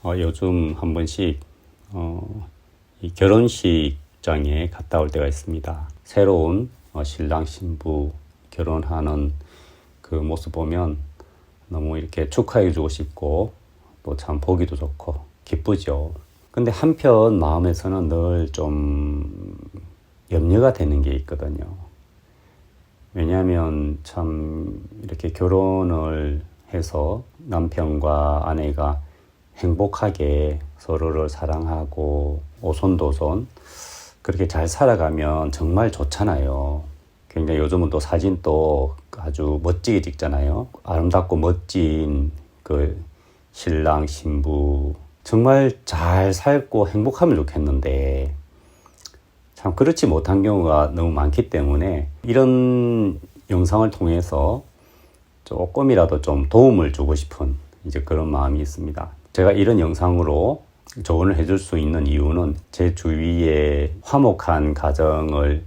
요즘 한 번씩 이 결혼식장에 갔다 올 때가 있습니다. 새로운 신랑 신부 결혼하는 그 모습 보면 너무 이렇게 축하해주고 싶고 또 참 보기도 좋고 기쁘죠. 근데 한편 마음에서는 늘 좀 염려가 되는 게 있거든요. 왜냐하면 참 이렇게 결혼을 해서 남편과 아내가 행복하게 서로를 사랑하고 오손도손 그렇게 잘 살아가면 정말 좋잖아요. 굉장히 요즘은 또 사진 또 아주 멋지게 찍잖아요. 아름답고 멋진 그 신랑 신부 정말 잘 살고 행복하면 좋겠는데 참 그렇지 못한 경우가 너무 많기 때문에 이런 영상을 통해서 조금이라도 좀 도움을 주고 싶은 이제 그런 마음이 있습니다. 제가 이런 영상으로 조언을 해줄 수 있는 이유는 제 주위에 화목한 가정을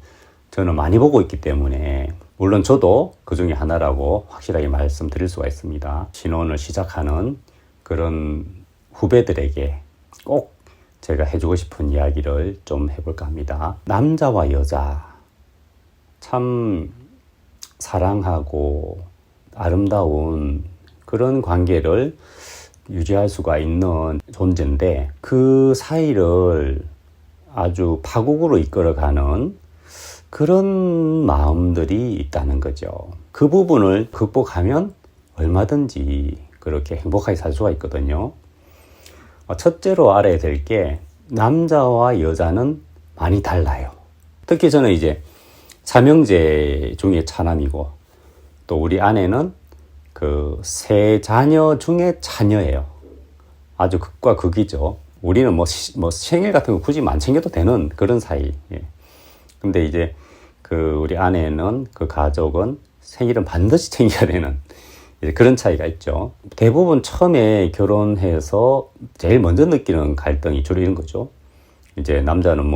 저는 많이 보고 있기 때문에 물론 저도 그 중에 하나라고 확실하게 말씀드릴 수가 있습니다. 신혼을 시작하는 그런 후배들에게 꼭 제가 해주고 싶은 이야기를 좀 해볼까 합니다. 남자와 여자 참 사랑하고 아름다운 그런 관계를 유지할 수가 있는 존재인데 그 사이를 아주 파국으로 이끌어가는 그런 마음들이 있다는 거죠. 그 부분을 극복하면 얼마든지 그렇게 행복하게 살 수가 있거든요. 첫째로 알아야 될 게 남자와 여자는 많이 달라요. 특히 저는 이제 삼형제 중에 차남이고 또 우리 아내는 그 세 자녀 중에 자녀예요. 아주 극과 극이죠. 우리는 뭐 생일 같은 거 굳이 안 챙겨도 되는 그런 사이. 예. 근데 이제 그 우리 아내는 그 가족은 생일은 반드시 챙겨야 되는 이제 그런 차이가 있죠. 대부분 처음에 결혼해서 제일 먼저 느끼는 갈등이 주로 이런 거죠. 이제 남자는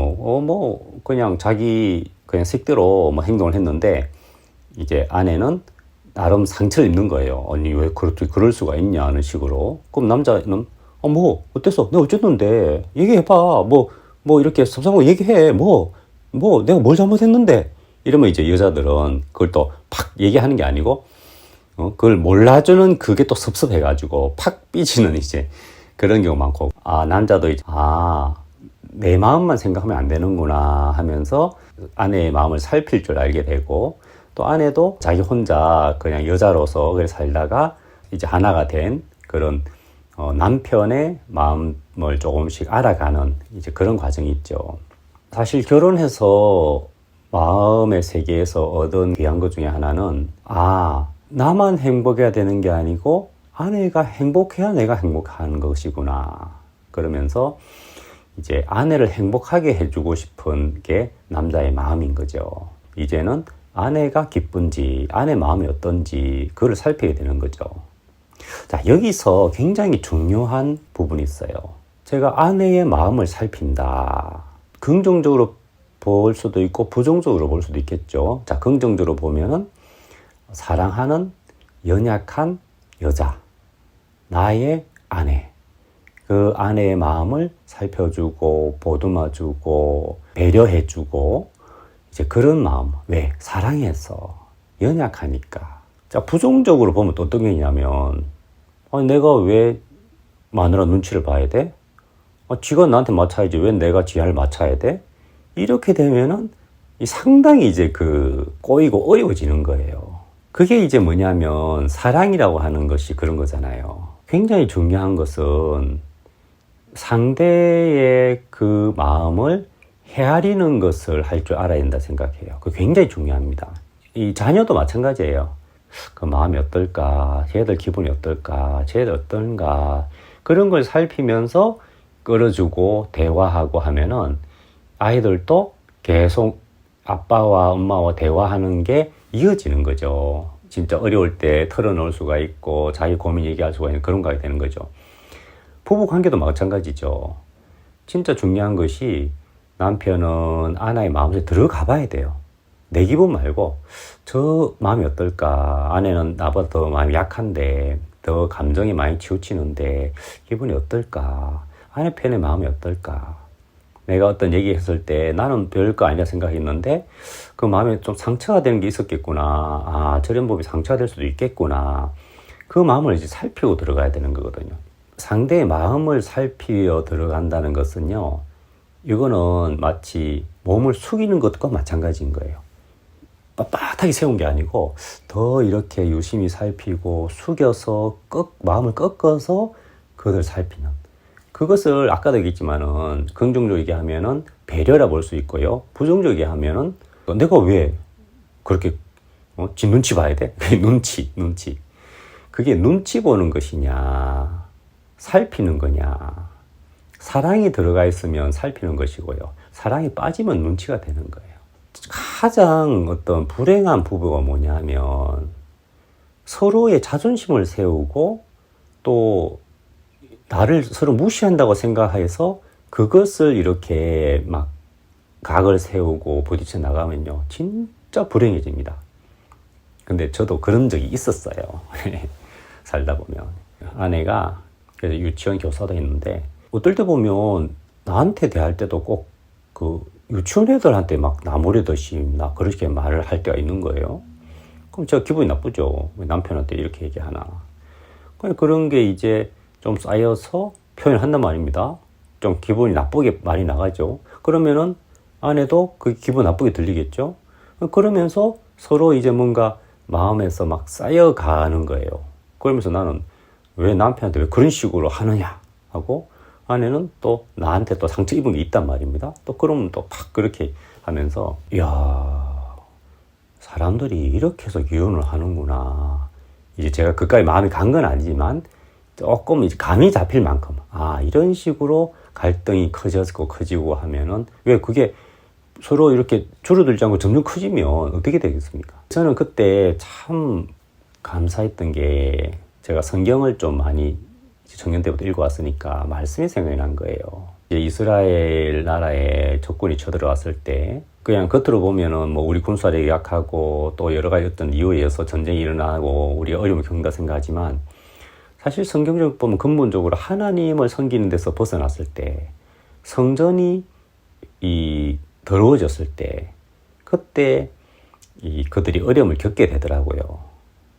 그냥 자기 그냥 식대로 행동을 했는데 이제 아내는 나름 상처를 입는 거예요. 아니 왜 그럴 수가 있냐 하는 식으로. 그럼 남자는 어땠어? 내가 어쨌는데 얘기해봐. 이렇게 섭섭한 거 얘기해. 내가 뭘 잘못했는데 이러면 이제 여자들은 그걸 또 팍 얘기하는 게 아니고 그걸 몰라주는 그게 또 섭섭해가지고 팍 삐지는 이제 그런 경우 많고 남자도 이제 내 마음만 생각하면 안 되는구나 하면서 아내의 마음을 살필 줄 알게 되고 또 아내도 자기 혼자 그냥 여자로서 그래 살다가 이제 하나가 된 그런 남편의 마음을 조금씩 알아가는 이제 그런 과정이 있죠. 사실 결혼해서 마음의 세계에서 얻은 귀한 것 중에 하나는 나만 행복해야 되는 게 아니고 아내가 행복해야 내가 행복한 것이구나. 그러면서 이제 아내를 행복하게 해주고 싶은 게 남자의 마음인 거죠. 이제는 아내가 기쁜지 아내 마음이 어떤지 그걸 살피게 되는 거죠. 자, 여기서 굉장히 중요한 부분이 있어요. 제가 아내의 마음을 살핀다. 긍정적으로 볼 수도 있고 부정적으로 볼 수도 있겠죠. 자, 긍정적으로 보면은 사랑하는 연약한 여자, 나의 아내, 그 아내의 마음을 살펴주고 보듬어주고 배려해주고 이제 그런 마음. 왜? 사랑해서 연약하니까. 자, 부정적으로 보면 또 어떤 게 있냐면 내가 왜 마누라 눈치를 봐야 돼? 지가 나한테 맞춰야지 왜 내가 지를 맞춰야 돼? 이렇게 되면은 상당히 이제 꼬이고 어려워지는 거예요. 그게 이제 뭐냐면 사랑이라고 하는 것이 그런 거잖아요. 굉장히 중요한 것은 상대의 그 마음을 헤아리는 것을 할 줄 알아야 된다 생각해요. 그게 굉장히 중요합니다. 이 자녀도 마찬가지예요. 그 마음이 어떨까? 쟤들 기분이 어떨까? 쟤들 어떤가? 그런 걸 살피면서 끌어주고 대화하고 하면은 아이들도 계속 아빠와 엄마와 대화하는 게 이어지는 거죠. 진짜 어려울 때 털어놓을 수가 있고 자기 고민 얘기할 수가 있는 그런 거가 되는 거죠. 부부 관계도 마찬가지죠. 진짜 중요한 것이 남편은 아내의 마음속에 들어가 봐야 돼요. 내 기분 말고 저 마음이 어떨까? 아내는 나보다 더 마음이 약한데 더 감정이 많이 치우치는데 기분이 어떨까? 아내 편의 마음이 어떨까? 내가 어떤 얘기했을 때 나는 별거 아니라 생각했는데 그 마음에 좀 상처가 되는 게 있었겠구나. 아, 저런 법이 상처가 될 수도 있겠구나. 그 마음을 이제 살피고 들어가야 되는 거거든요. 상대의 마음을 살피어 들어간다는 것은요, 이거는 마치 몸을 숙이는 것과 마찬가지인 거예요. 빳빳하게 세운 게 아니고 더 이렇게 유심히 살피고 숙여서 마음을 꺾어서 그것을 살피는, 그것을 아까도 얘기했지만은 긍정적으로 얘기하면은 배려라 볼 수 있고요, 부정적으로 얘기하면은 내가 왜 그렇게 지 눈치 봐야 돼? 눈치 그게 눈치 보는 것이냐 살피는 거냐. 사랑이 들어가 있으면 살피는 것이고요, 사랑이 빠지면 눈치가 되는 거예요. 가장 어떤 불행한 부부가 뭐냐면 서로의 자존심을 세우고 또 나를 서로 무시한다고 생각해서 그것을 이렇게 막 각을 세우고 부딪혀 나가면요, 진짜 불행해집니다. 근데 저도 그런 적이 있었어요. 살다 보면. 아내가 그래서 유치원 교사도 했는데 어떨 때 보면 나한테 대할 때도 꼭 그 유치원 애들한테 막 나무래듯이 나 그렇게 말을 할 때가 있는 거예요. 그럼 제가 기분이 나쁘죠. 왜 남편한테 이렇게 얘기하나. 그런 게 이제 좀 쌓여서 표현을 한단 말입니다. 좀 기분이 나쁘게 말이 나가죠. 그러면은 아내도 그 기분 나쁘게 들리겠죠. 그러면서 서로 이제 뭔가 마음에서 막 쌓여가는 거예요. 그러면서 나는 왜 남편한테 왜 그런 식으로 하느냐 하고, 아내는 또 나한테 또 상처 입은 게 있단 말입니다. 또 그러면 또 팍 그렇게 하면서, 이야, 사람들이 이렇게 해서 이혼을 하는구나. 이제 제가 그까지 마음이 간 건 아니지만 조금 이제 감이 잡힐 만큼, 아, 이런 식으로 갈등이 커지고 하면은, 왜 그게 서로 이렇게 줄어들지 않고 점점 커지면 어떻게 되겠습니까? 저는 그때 참 감사했던 게, 제가 성경을 좀 많이 청년 때부터 읽어왔으니까 말씀이 생각이 난 거예요. 이제 이스라엘 나라에 적군이 쳐들어왔을 때 그냥 겉으로 보면은 뭐 우리 군사력이 약하고 또 여러 가지 어떤 이유에 의해서 전쟁이 일어나고 우리가 어려움을 겪는다 생각하지만, 사실 성경적으로 보면 근본적으로 하나님을 섬기는 데서 벗어났을 때, 성전이 더러워졌을 때, 그때 그들이 어려움을 겪게 되더라고요.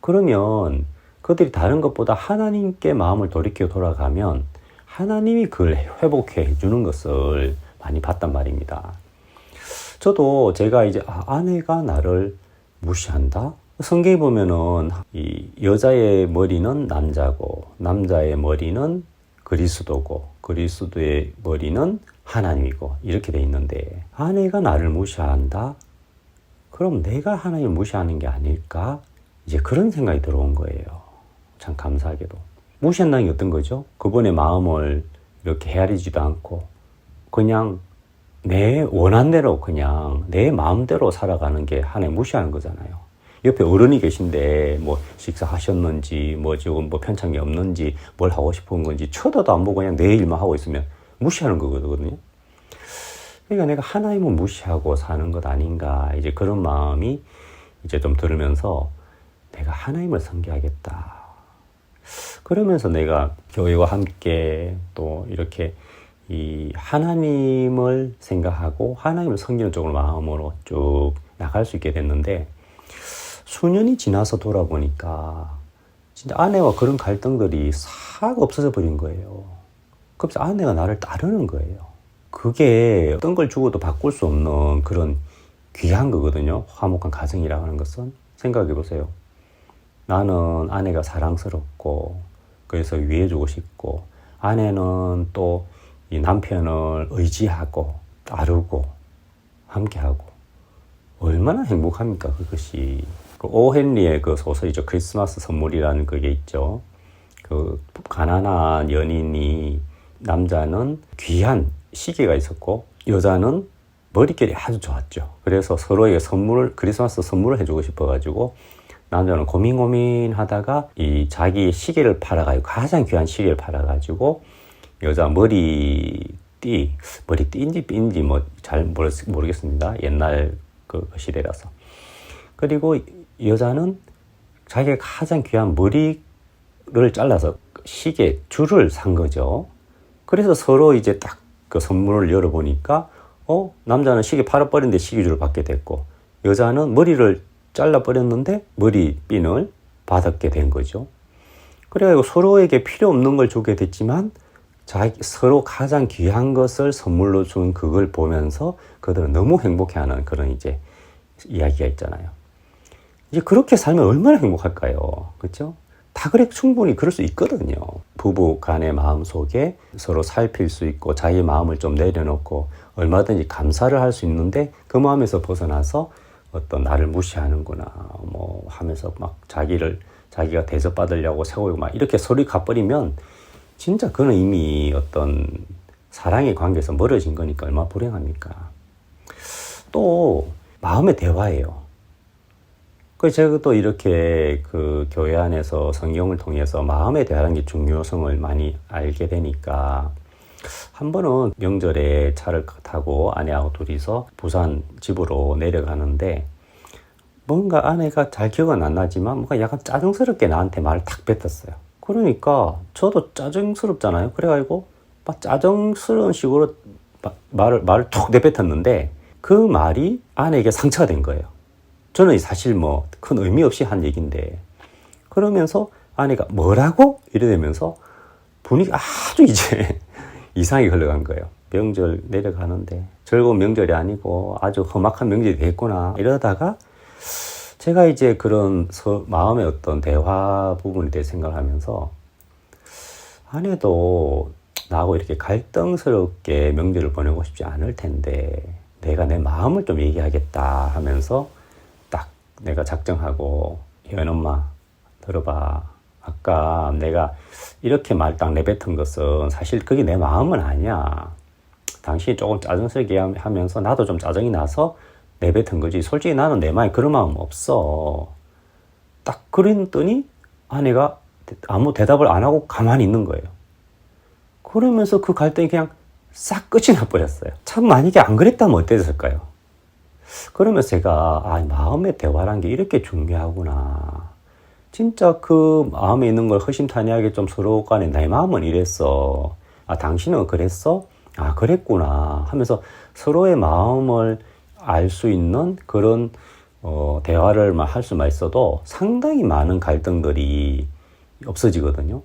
그러면 그들이 다른 것보다 하나님께 마음을 돌이켜 돌아가면 하나님이 그걸 회복해 주는 것을 많이 봤단 말입니다. 저도 제가 이제 아내가 나를 무시한다? 성경에 보면은 이 여자의 머리는 남자고 남자의 머리는 그리스도고 그리스도의 머리는 하나님이고 이렇게 돼 있는데, 아내가 나를 무시한다? 그럼 내가 하나님을 무시하는 게 아닐까? 이제 그런 생각이 들어온 거예요. 참 감사하게도. 무시한다는 게 어떤 거죠? 그분의 마음을 이렇게 헤아리지도 않고 그냥 내 원한대로 그냥 내 마음대로 살아가는 게 하나님 무시하는 거잖아요. 옆에 어른이 계신데 뭐 식사하셨는지 뭐 지금 뭐 편찮은 게 없는지 뭘 하고 싶은 건지 쳐다도 안 보고 그냥 내 일만 하고 있으면 무시하는 거거든요. 그러니까 내가 하나님을 무시하고 사는 것 아닌가, 이제 그런 마음이 이제 좀 들으면서 내가 하나님을 섬겨야겠다. 그러면서 내가 교회와 함께 또 이렇게 이 하나님을 생각하고 하나님을 섬기는 쪽으로 마음으로 쭉 나갈 수 있게 됐는데, 수년이 지나서 돌아보니까 진짜 아내와 그런 갈등들이 싹 없어져 버린 거예요. 그래서 아내가 나를 따르는 거예요. 그게 어떤 걸 주고도 바꿀 수 없는 그런 귀한 거거든요. 화목한 가정이라고 하는 것은. 생각해 보세요. 나는 아내가 사랑스럽고 그래서 위해주고 싶고, 아내는 또 이 남편을 의지하고 따르고 함께하고, 얼마나 행복합니까 그것이. 그 오 헨리의 그 소설이죠. 크리스마스 선물이라는 그게 있죠. 그 가난한 연인이, 남자는 귀한 시계가 있었고 여자는 머릿결이 아주 좋았죠. 그래서 서로에게 크리스마스 선물을 해주고 싶어가지고 남자는 고민하다가 이 자기 시계를 팔아가지고, 가장 귀한 시계를 팔아가지고 여자 머리띠인지 삐인지 뭐 잘 모르겠습니다. 옛날 그 시대라서. 그리고 여자는 자기가 가장 귀한 시계를 잘라서 시계 줄을 산 거죠. 그래서 서로 이제 딱 그 선물을 열어보니까 남자는 시계 팔아버렸는데 시계줄을 받게 됐고 여자는 머리를 잘라버렸는데 머리핀을 받게 된 거죠. 그래가지고 서로에게 필요 없는 걸 주게 됐지만 서로 가장 귀한 것을 선물로 준 그걸 보면서 그들은 너무 행복해하는 그런 이제 이야기가 있잖아요. 이제 그렇게 살면 얼마나 행복할까요? 그렇죠? 다 그래 충분히 그럴 수 있거든요. 부부 간의 마음 속에 서로 살필 수 있고 자기 마음을 좀 내려놓고 얼마든지 감사를 할 수 있는데 그 마음에서 벗어나서 어떤 나를 무시하는구나 뭐 하면서 막 자기가 대접받으려고 세우고 막 이렇게 소리 가버리면 진짜 그는 이미 어떤 사랑의 관계에서 멀어진 거니까 얼마나 불행합니까? 또 마음의 대화예요. 그 제가 또 이렇게 그 교회 안에서 성경을 통해서 마음의 대화라는 게 중요성을 많이 알게 되니까 한 번은 명절에 차를 타고 아내하고 둘이서 부산 집으로 내려가는데 뭔가 아내가 잘 기억은 안 나지만 뭔가 약간 짜증스럽게 나한테 말을 탁 뱉었어요. 그러니까 저도 짜증스럽잖아요. 그래가지고 막 짜증스러운 식으로 말을 툭 내뱉었는데 그 말이 아내에게 상처가 된 거예요. 저는 사실 뭐 큰 의미 없이 한 얘기인데 그러면서 아내가 뭐라고? 이러면서 분위기 아주 이제 이상하게 흘러간 거예요. 명절 내려가는데 즐거운 명절이 아니고 아주 험악한 명절이 됐구나 이러다가 제가 이제 그런 마음의 어떤 대화 부분에 대해 생각을 하면서 아내도 나하고 이렇게 갈등스럽게 명절을 보내고 싶지 않을 텐데 내가 내 마음을 좀 얘기하겠다 하면서 딱 내가 작정하고 현 엄마 들어봐. 아까 내가 이렇게 말 딱 내뱉은 것은 사실 그게 내 마음은 아니야. 당신이 조금 짜증스럽게 하면서 나도 좀 짜증이 나서 내뱉은 거지. 솔직히 나는 내 마음에 그런 마음 없어. 딱 그랬더니 아내가 아무 대답을 안 하고 가만히 있는 거예요. 그러면서 그 갈등이 그냥 싹 끝이 나버렸어요. 참 만약에 안 그랬다면 어땠을까요? 그러면서 제가 마음의 대화란 게 이렇게 중요하구나. 진짜 그 마음에 있는 걸 허심탄회하게 좀 서로 간에 내 마음은 이랬어. 당신은 그랬어? 그랬구나 하면서 서로의 마음을 알 수 있는 그런 대화를 할 수만 있어도 상당히 많은 갈등들이 없어지거든요.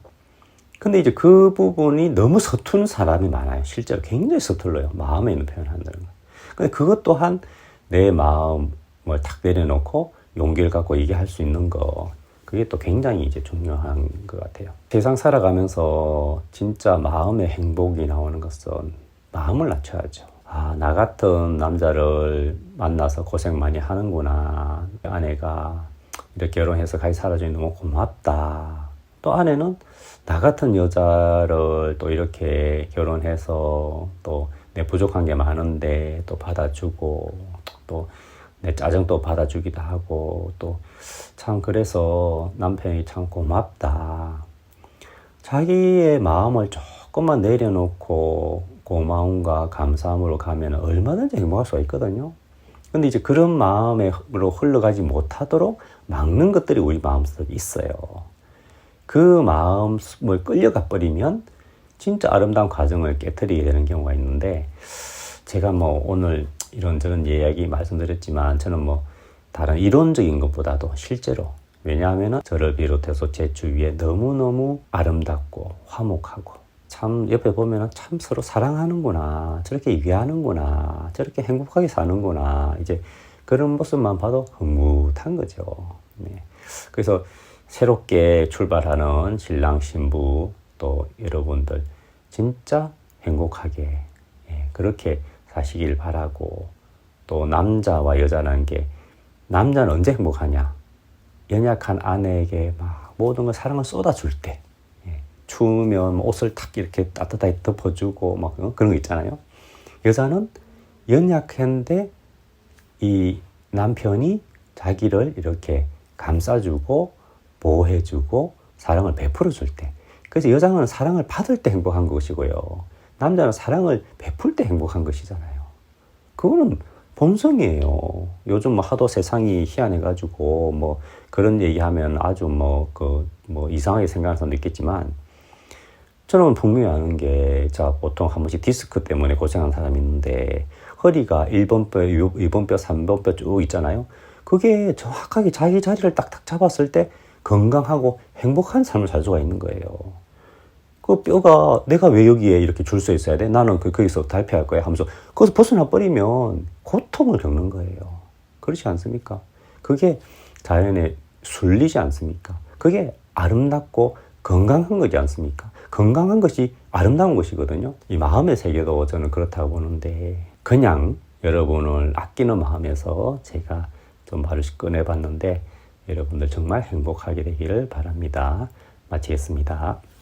근데 이제 그 부분이 너무 서투른 사람이 많아요. 실제로 굉장히 서툴러요. 마음에 있는 표현을 한다는 거. 근데 그것 또한 내 마음을 탁 내려놓고 용기를 갖고 얘기할 수 있는 거. 그게 또 굉장히 이제 중요한 것 같아요. 세상 살아가면서 진짜 마음의 행복이 나오는 것은 마음을 낮춰야죠. 나 같은 남자를 만나서 고생 많이 하는구나. 아내가 이렇게 결혼해서 같이 살아주니 너무 고맙다. 또 아내는 나 같은 여자를 또 이렇게 결혼해서 또 내 부족한 게 많은데 또 받아주고 또 내 짜증도 받아주기도 하고 또 참 그래서 남편이 참 고맙다. 자기의 마음을 조금만 내려놓고 고마움과 감사함으로 가면 얼마든지 행복할 수가 있거든요. 근데 이제 그런 마음으로 흘러가지 못하도록 막는 것들이 우리 마음속에 있어요. 그 마음을 끌려가 버리면 진짜 아름다운 과정을 깨트리게 되는 경우가 있는데 제가 뭐 오늘 이런저런 이야기 말씀드렸지만 저는 뭐 다른 이론적인 것보다도 실제로 왜냐하면 저를 비롯해서 제 주위에 너무너무 아름답고 화목하고 참 옆에 보면 참 서로 사랑하는구나 저렇게 위하는구나 저렇게 행복하게 사는구나 이제 그런 모습만 봐도 흐뭇한 거죠. 네. 그래서 새롭게 출발하는 신랑 신부 또 여러분들 진짜 행복하게 그렇게 사시길 바라고 또 남자와 여자라는 게 남자는 언제 행복하냐 연약한 아내에게 막 모든 걸 사랑을 쏟아줄 때 추우면 옷을 탁 이렇게 따뜻하게 덮어주고 막 그런 거 있잖아요. 여자는 연약한데 이 남편이 자기를 이렇게 감싸주고 보호해주고 사랑을 베풀어줄 때 그래서 여자는 사랑을 받을 때 행복한 것이고요. 남자는 사랑을 베풀 때 행복한 것이잖아요. 그거는 본성이에요. 요즘 뭐 하도 세상이 희한해가지고 뭐 그런 얘기하면 아주 뭐 이상하게 생각하는 사람도 있겠지만 저는 분명히 아는 게, 자, 보통 한 번씩 디스크 때문에 고생하는 사람이 있는데 허리가 1번 뼈, 2번 뼈, 3번 뼈 쭉 있잖아요. 그게 정확하게 자기 자리를 딱딱 잡았을 때 건강하고 행복한 삶을 살 수가 있는 거예요. 그 뼈가 내가 왜 여기에 이렇게 줄 수 있어야 돼? 나는 거기서 달팽할 거야 하면서 거기서 벗어나 버리면 고통을 겪는 거예요. 그렇지 않습니까? 그게 자연에 순리지 않습니까? 그게 아름답고 건강한 거지 않습니까? 건강한 것이 아름다운 것이거든요. 이 마음의 세계도 저는 그렇다고 보는데, 그냥 여러분을 아끼는 마음에서 제가 좀 말을 꺼내봤는데 여러분들 정말 행복하게 되기를 바랍니다. 마치겠습니다.